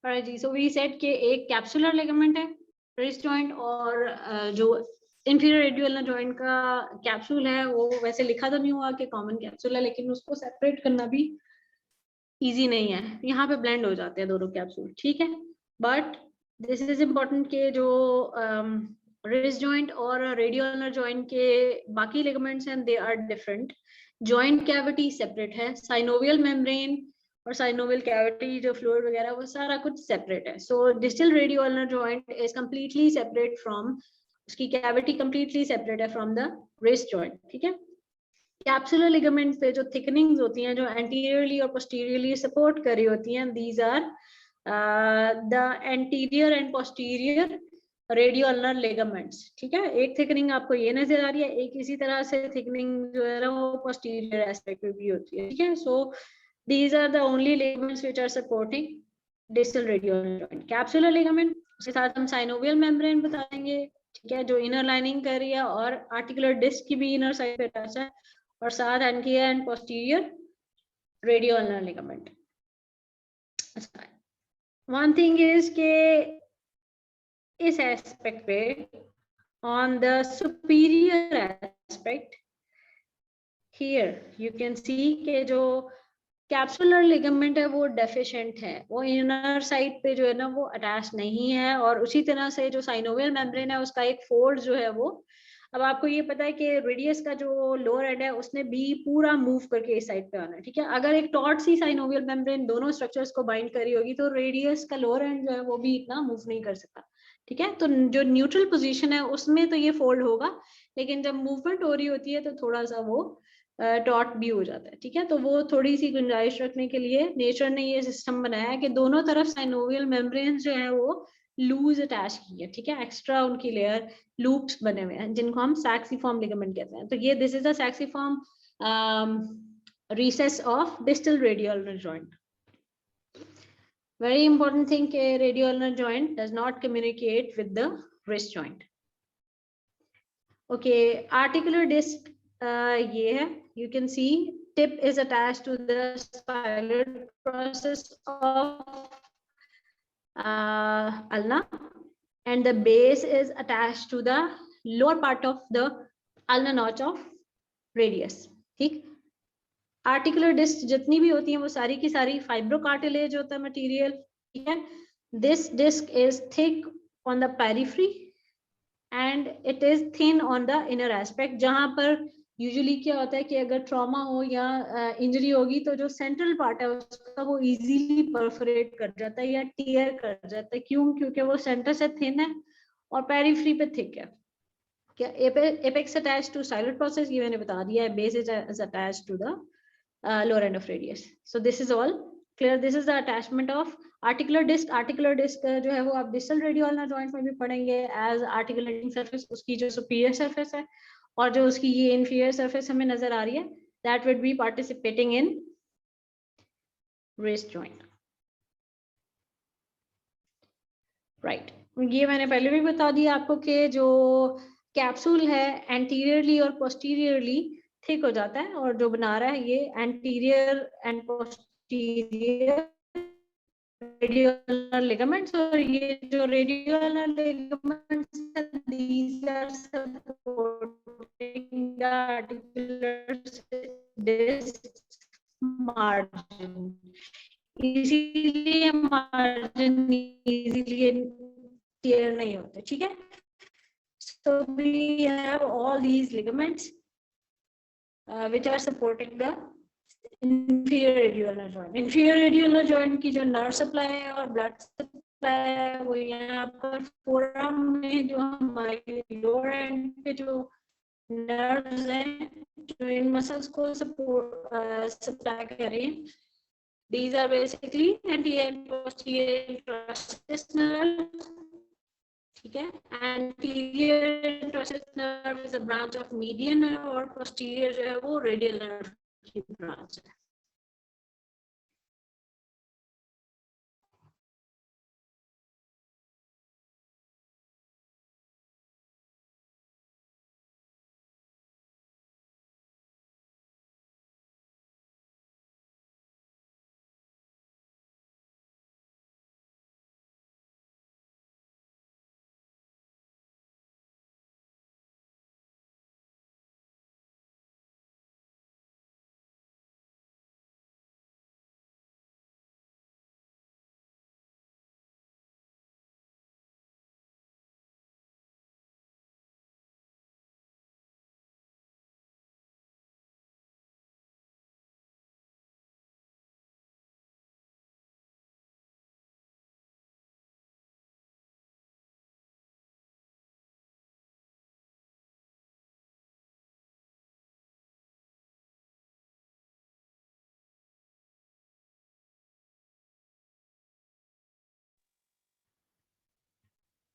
Alright ji, so we said कि एक capsular ligament है रिस्ट जॉइंट, और जो इंफीरियर रेडियोल्नर जॉइंट का कैप्सूल है वो वैसे लिखा तो नहीं हुआ कि कॉमन कैप्सूल है, लेकिन उसको सेपरेट करना भी इजी नहीं है। यहाँ पे ब्लेंड हो जाते हैं दोनों कैप्सूल, ठीक है। बट दिस इज इम्पोर्टेंट कि जो रिस्ट जॉइंट और रेडियोल्नर जॉइंट के बाकी लिगामेंट्स हैं they are different. Joint cavity separate है, साइनोवियल मेम्ब्रेन और साइनोवियल कैविटी जो फ्लूइड वगैरह वो सारा कुछ सेपरेट है। So distal radioulnar joint is completely separate from, उसकी कैविटी कंप्लीटली सेपरेट है फ्रॉम द रिस्ट जॉइंट, ठीक है। कैप्सुलर लिगामेंट पे जो थिकनिंग्स होती हैं जो एंटीरियरली और पोस्टीरियरली सपोर्ट कर रही होती हैं, these are the anterior and posterior radioulnar ligaments, ठीक है। एक थिकनिंग आपको ये नजर आ रही है, एक इसी तरह से थिकनिंग जो है ना वो पोस्टीरियर एस्पेक्ट में भी होती है, ठीक है। So these are the only ligaments which are supporting distal radioulnar joint. Capsular ligament, उसके साथ हम साइनोवियल मेम्ब्रेन बता देंगे, ठीक है, जो इनर लाइनिंग कर रही है, और आर्टिकुलर डिस्क की भी इनर साइड पे अटैच है, और साथ एंटीरियर एंड पोस्टीरियर रेडियोल्नर लिगामेंट। अच्छा, वन थिंग इज के इस एस्पेक्ट पे on the superior aspect here you can see के जो कैप्सुलर लिगामेंट है वो डेफिशिएंट है, वो इनर साइड पे जो है ना वो अटैच नहीं है, और उसी तरह से जो साइनोवियल मेम्ब्रेन है उसका एक फोल्ड जो है वो, अब आपको ये पता है कि रेडियस का जो लोअर एंड है उसने भी पूरा मूव करके इस साइड पे आना है, ठीक है। अगर एक टॉट सी साइनोवियल मेम्ब्रेन दोनों स्ट्रक्चर्स को बाइंड करी होगी तो रेडियस का लोअर एंड जो है वो भी इतना मूव नहीं कर सकता, ठीक है। तो जो न्यूट्रल पोजीशन है उसमें तो ये फोल्ड होगा, लेकिन जब मूवमेंट हो रही होती है तो थोड़ा सा वो टॉट भी हो जाता है, ठीक है। तो वो थोड़ी सी गुंजाइश रखने के लिए नेचर ने ये सिस्टम बनाया है कि दोनों तरफ साइनोवियल मेम्ब्रेन जो है वो लूज अटैच की है, ठीक है। एक्स्ट्रा उनकी लेयर लूप्स बने हुए हैं जिनको हम सैक्सीफॉर्म लिगामेंट कहते हैं। तो ये this is the sacciform recess of distal radioulnar joint. Very important thing कि radioulnar joint does not communicate with the wrist joint. Okay, articular disc ये है, you can see tip is attached to the styloid process of ulna, and the base is attached to the lower part of the ulnar notch of radius, ठीक। Articular disc जितनी भी होती हैं वो सारी की सारी फाइब्रोकार्टिलेज होता है मटेरियल, ठीक है। This disc is thick on the periphery and it is thin on the inner aspect, जहां पर यूजुअली क्या होता है कि अगर ट्रॉमा हो या इंजरी होगी तो जो सेंट्रल पार्ट है उसका वो इजीली परफोरेट कर जाता है या टीयर कर जाता है। क्यों? क्योंकि वो सेंटर से थिन है और पेरिफेरी पे थिक है। क्या apex attached to styloid process, ये मैंने बता दिया है। Base is attached to the lower end of radius. So this is all clear. This is the attachment of articular disc. Articular disc जो है वो आप distal radioulnar joint में भी पढ़ेंगे as articulating surface, उसकी जो superior surface है और जो उसकी ये inferior surface हमें नजर आ रही है, that would be participating in wrist joint. Right. ये मैंने पहले भी बता दिया आपको कि जो कैप्सूल है एंटीरियरली और पोस्टीरियरली थिक हो जाता है, और जो बना रहा है ये anterior and posterior radioulnar ligaments, और ये जो radioulnar ligaments these are supporting the articular disc margin, इसीलिए मार्जिन इजीली टीयर नहीं होते, ठीक है। So we have all these ligaments which are supporting the inferior radioulnar joint. Inferior radioulnar joint की जो nerve supply है और blood supply है वो यहाँ पर forearm में जो हमारे lower end पे जो nerves हैं जो इन muscles को supply करें, these are basically anterior and posterior process nerves, ठीक है। Anterior interosseous nerve is a branch of median nerve और पोस्टीरियर जो है वो रेडियल नर्व की ब्रांच है।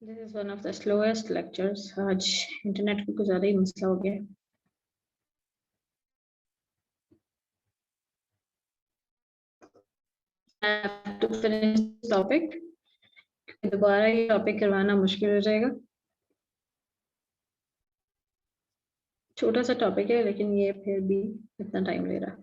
This is one of the slowest lectures. आज इंटरनेट को कुछ ज़्यादा ही मसला हो गया. I have to finish this topic. दोबारा ये टॉपिक करवाना मुश्किल हो जाएगा. छोटा सा टॉपिक है लेकिन ये फिर भी इतना टाइम ले रहा.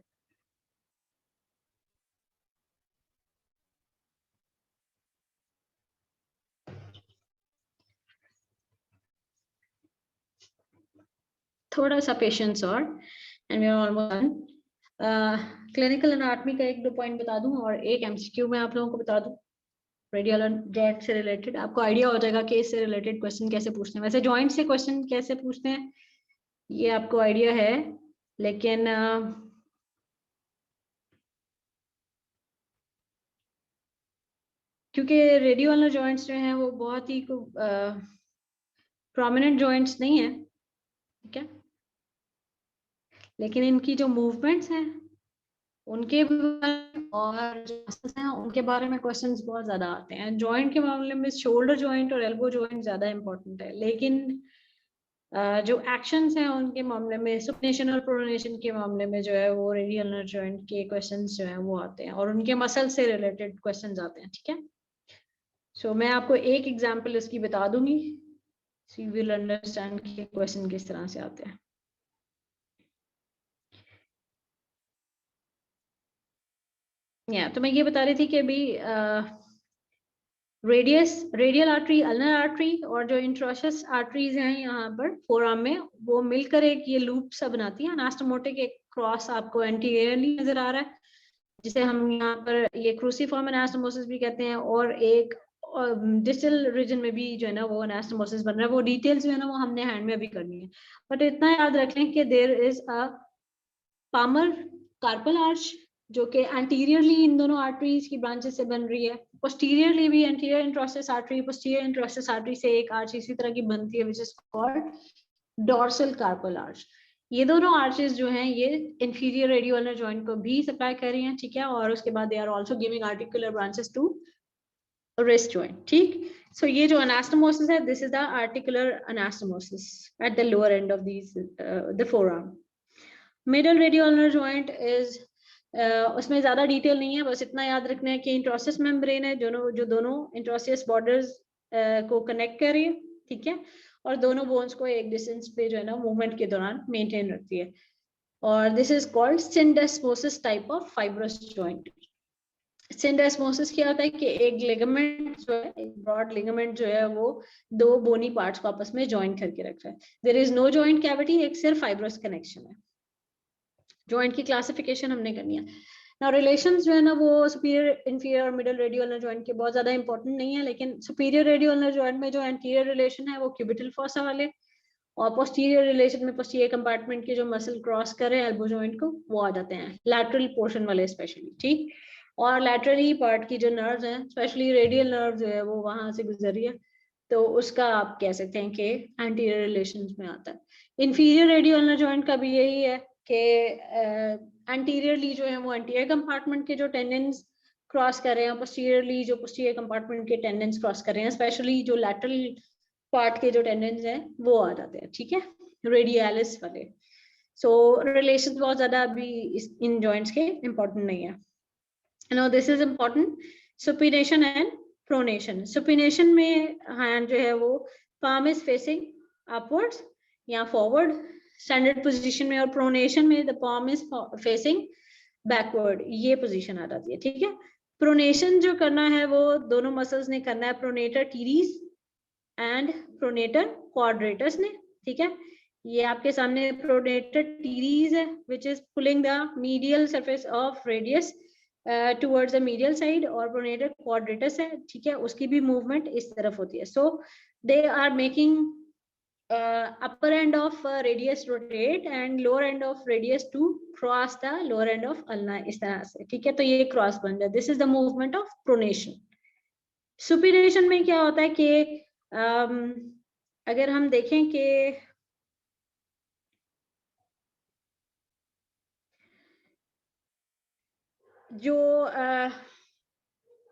थोड़ा सा पेशेंस और and we are almost done. Clinical anatomy का एक दो पॉइंट बता दूं और एक एमसीक्यू में आप लोगों को बता दूं. रेडियल जॉइंट से रिलेटेड आपको आइडिया हो जाएगा कि इससे रिलेटेड क्वेश्चन कैसे पूछते हैं. वैसे जॉइंट से क्वेश्चन कैसे पूछते हैं ये आपको आइडिया है, लेकिन क्योंकि रेडियल जॉइंट्स जो हैं वो बहुत ही प्रोमिनेंट जॉइंट्स नहीं है, ठीक है, लेकिन इनकी जो मूवमेंट्स हैं उनके और जो मसल्स हैं उनके बारे में क्वेश्चंस बहुत ज्यादा आते हैं. जॉइंट के मामले में शोल्डर जॉइंट और एल्बो जॉइंट ज्यादा इंपॉर्टेंट है, लेकिन जो एक्शंस हैं उनके मामले में सुपनेशन और प्रोनेशन के मामले में जो है वो रेडियल जॉइंट के क्वेश्चंस जो हैं वो आते हैं और उनके मसल से रिलेटेड क्वेश्चंस आते हैं. ठीक है, सो मैं आपको एक एग्जांपल इसकी बता दूंगी, सो यू विल अंडरस्टैंड कि क्वेश्चन किस तरह से आते हैं. तो मैं ये बता रही थी कि अभी रेडियल आर्टरी, अल्नर आर्टरी और जो इंट्रोशस आर्टरीज हैं यहाँ पर फोरआर्म में, वो मिलकर एक ये लूप सा बनाती है. अनास्टोमोटिक एक क्रॉस आपको एंटीरियरली नजर आ रहा है जिसे हम यहाँ पर ये क्रूसीफॉर्म अनास्टोमोसिस भी कहते हैं, और एक डिस्टल रीजन में भी जो है ना वो अनास्टोमोसिस बन रहा है. वो डिटेल्स जो है ना वो हमने हैंड में अभी करनी है, बट इतना याद रख लें कि there is a palmar carpal arch जो कि एंटीरियरली इन दोनों आर्टरीज की ब्रांचेस से बन रही है. पोस्टीरियरली भी anterior interosseous artery, posterior interosseous artery से एक आर्च इसी तरह की बनती है, which is called dorsal carpal arch. ये दोनों आर्चेस जो हैं ये इंफीरियर रेडियोल्नर जॉइंट को भी सप्लाई कर रही हैं. ठीक है, और उसके बाद they are also giving articular branches to wrist joint. ठीक, सो ये जो अनास्टोमोसिस है, this is the articular anastomosis at the lower end of these the forearm. Middle radioulnar joint is उसमें ज्यादा डिटेल नहीं है, बस इतना याद रखना है कि इंट्रोसिस मेम्ब्रेन है जो दोनों इंट्रोसिस बॉर्डर्स को कनेक्ट कर रही है. ठीक है, और दोनों बोन्स को एक डिस्टेंस पे जो है ना मूवमेंट के दौरान मेंटेन रखती है, और this is called syndesmosis type of fibrous joint. Syndesmosis क्या होता है कि एक लिगामेंट जो है, एक ब्रॉड लिगामेंट जो है वो दो बोनी पार्ट्स को आपस में जॉइन करके रख रहा है. There is no joint cavity, एक सिर्फ फाइब्रस कनेक्शन है. जॉइंट की क्लासिफिकेशन हमने करनी है. नाउ रिलेशंस जो है ना वो सुपीरियर, इंफीरियर और मिडिल रेडियोल्नर जॉइंट के बहुत ज्यादा इंपॉर्टेंट नहीं है, लेकिन सुपीरियर रेडियोल्नर जॉइंट में जो एंटीरियर रिलेशन है वो क्यूबिटल फॉसा वाले, और पोस्टीरियर रिलेशन में पोस्टीरियर कंपार्टमेंट के जो मसल क्रॉस कर रहे हैं एल्बो जॉइंट को वो आ जाते हैं, लैटरल पोर्शन वाले स्पेशली. ठीक, और लैटरली पार्ट की जो नर्व्स हैं, स्पेशली रेडियल नर्व जो है वो वहां से गुजर रही है, तो उसका आप कह सकते हैं कि एंटीरियर रिलेशंस में आता है. इंफीरियर रेडियोल्नर जॉइंट का भी यही है कि एंटीरियरली जो है वो एंटीरियर कंपार्टमेंट के जो टेंडेंस क्रॉस कर रहे हैं, पोस्टीरियरली जो पोस्टीरियर कंपार्टमेंट के टेंडेंस क्रॉस कर रहे हैं, स्पेशली जो लैटरल पार्ट के जो टेंडेंस हैं वो आ जाते हैं. ठीक है, रेडियलिस वाले. सो रिलेशन बहुत ज्यादा अभी इन जॉइंट्स के इंपॉर्टेंट नहीं है. No this is important. Supination and pronation. Supination में हैंड जो है वो palm is facing upwards या फॉरवर्ड स्टैंडर्ड पोजीशन में, और प्रोनेशन में the palm is facing backward, ये पोजीशन आ जाती है. ठीक है, प्रोनेशन जो करना है वो दोनों मसल्स ने करना है, pronator teres and pronator quadratus ने. ठीक है, ये आपके सामने प्रोनेटर टीरीज है which is pulling the medial surface of radius towards the medial side, और प्रोनेटर क्वाड्रेटस है. ठीक है, उसकी भी मूवमेंट इस तरफ होती है. So they are making upper end of radius rotate and lower end of radius to cross the lower end of ulna, इस तरह से. ठीक है, तो ये क्रॉस बन जाए. This is the movement of pronation. Supination में क्या होता है कि अगर हम देखें कि जो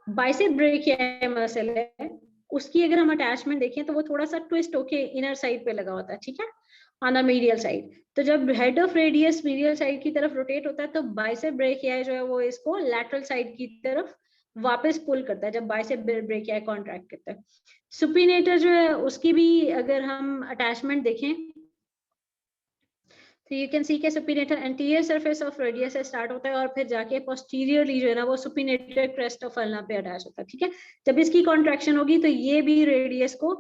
बाइसेप ब्रेकियाई मसल है उसकी अगर हम अटैचमेंट देखें तो वो थोड़ा सा ट्विस्ट होके इनर साइड पे लगा होता है, ठीक है, ऑन द मीडियल साइड। तो जब head of radius medial side की तरफ रोटेट होता है तो बाइसेप ब्रेकियाई जो है वो इसको लैटरल साइड की तरफ वापस पुल करता है जब बाइसेप ब्रेकियाई कॉन्ट्रैक्ट करता है। सुपिनेटर जो है उसकी भी अगर हम अटैचमेंट देखें तो यू कैन सी के supinator anterior surface of radius से स्टार्ट होता है और फिर जाके पोस्टीरियरली जो है ना वो सुपिनेटर क्रेस्ट ऑफ अल्ना पे अटैच होता है, ठीक है। जब इसकी कॉन्ट्रैक्शन होगी तो ये भी रेडियस को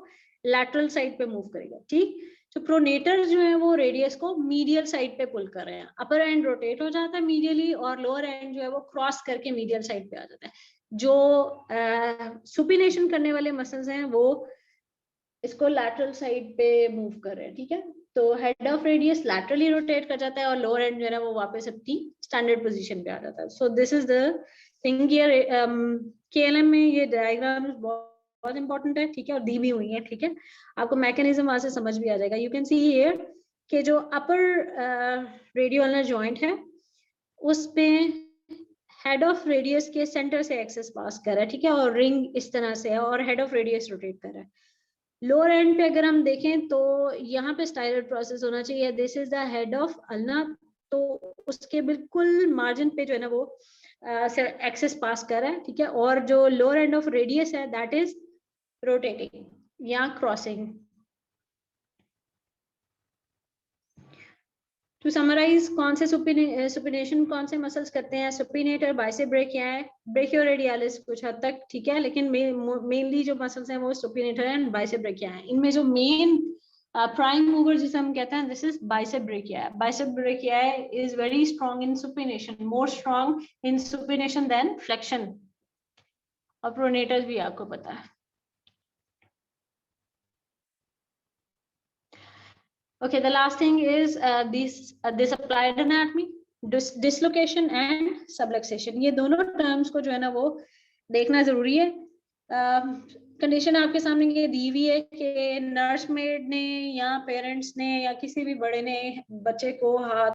लैटरल साइड पे मूव करेगा, ठीक। तो प्रोनेटर जो है वो रेडियस को मीडियल साइड पे पुल कर रहे हैं, अपर एंड रोटेट हो जाता है मीडियली और लोअर एंड जो है वो क्रॉस करके मीडियल साइड पे आ जाता है। जो सुपिनेशन करने वाले मसल्स हैं वो इसको लैटरल साइड पे मूव कर रहे हैं, ठीक है। तो head of radius laterally rotate कर जाता है और लोअर एंड जो है वो वापस अपनी स्टैंडर्ड पोजीशन पे आ जाता है। So this is the thing here. KLM में ये डायग्राम बहुत इंपॉर्टेंट है, ठीक है, और दी भी हुई है, ठीक है। आपको मैकेनिज्म वहां से समझ भी आ जाएगा। यू कैन सी हियर कि जो अपर रेडियो अल्नर जॉइंट है उस पे हेड ऑफ रेडियस के सेंटर से एक्सेस पास कर रहा है, ठीक है, और रिंग इस तरह से है और हेड ऑफ रेडियस रोटेट कर रहा है। लोअर एंड पे अगर हम देखें तो यहाँ पे स्टाइलर प्रोसेस होना चाहिए, this is the head of ulna, तो उसके बिल्कुल मार्जिन पे जो है ना वो एक्सेस पास कर रहा है, ठीक है, और जो लोअर एंड ऑफ रेडियस है दैट इज रोटेटिंग या क्रॉसिंग। टू समराइज कौन से सुपिनेशन कौन से मसल्स करते हैं, सुपिनेटर, बाइसेप ब्रेकियाई, ब्रेकियोरेडियलिस कुछ हद तक, ठीक है, लेकिन मेनली जो मसल्स हैं वो सुपिनेटर एंड बाइसेप ब्रेकियाई। इनमें जो मेन प्राइम मूवर जिसे हम कहते हैं this is bicep brachii. Bicep brachii is very strong in supination, more strong in supination than flexion, और प्रोनेटर्स भी आपको पता है। Okay, the last thing is this applied anatomy, dislocation and subluxation. ये दोनों terms को जो है ना वो देखना जरूरी है। कंडीशन आपके सामने ये दी हुई है कि नर्स मेड ने या पेरेंट्स ने या किसी भी बड़े ने बच्चे को हाथ